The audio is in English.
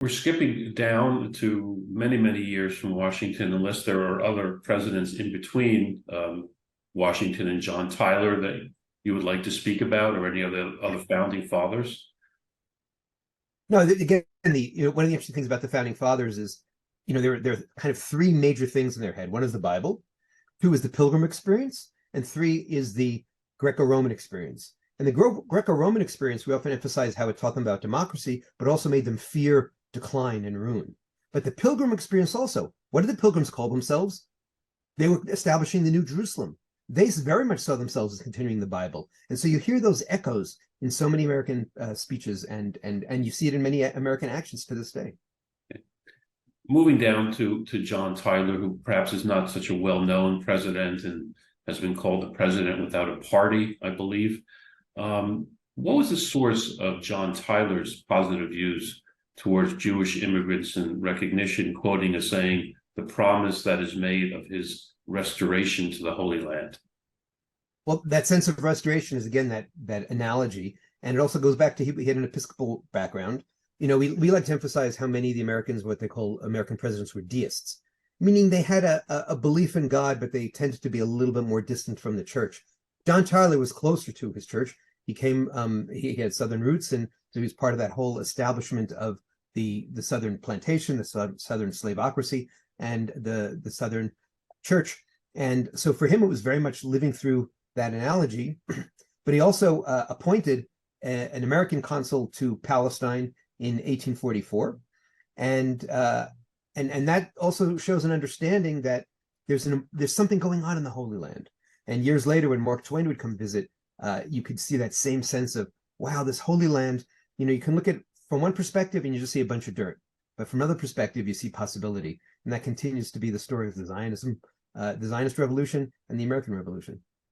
We're skipping down to many, many years from Washington, unless there are other presidents in between Washington and John Tyler that you would like to speak about, or any other founding fathers. No, again, one of the interesting things about the founding fathers is, there are kind of three major things in their head. One is the Bible, two is the Pilgrim experience, and three is the Greco-Roman experience. And the Greco-Roman experience, we often emphasize how it taught them about democracy, but also made them fear decline and ruin. But the Pilgrim experience also, what did the Pilgrims call themselves? They were establishing the New Jerusalem. They very much saw themselves as continuing the Bible. And so you hear those echoes in so many American speeches, and you see it in many American actions to this day. Moving down to John Tyler, who perhaps is not such a well-known president and has been called the president without a party, I believe. What was the source of John Tyler's positive views towards Jewish immigrants and recognition, quoting as saying, the promise that is made of his restoration to the Holy Land? Well, that sense of restoration is, again, that analogy. And it also goes back to, he had an Episcopal background. We like to emphasize how many of the Americans, what they call American presidents, were deists, meaning they had a belief in God, but they tended to be a little bit more distant from the church. John Tyler was closer to his church. He had Southern roots, and so he was part of that whole establishment of the Southern plantation, the Southern slaveocracy, and the Southern church. And so for him, it was very much living through that analogy. But he also appointed an American consul to Palestine in 1844, and that also shows an understanding that there's something going on in the Holy Land. And years later, when Mark Twain would come visit, you could see that same sense of, wow, this Holy Land. You can look at it from one perspective and you just see a bunch of dirt, but from another perspective you see possibility, and that continues to be the story of the Zionist Revolution and the American Revolution.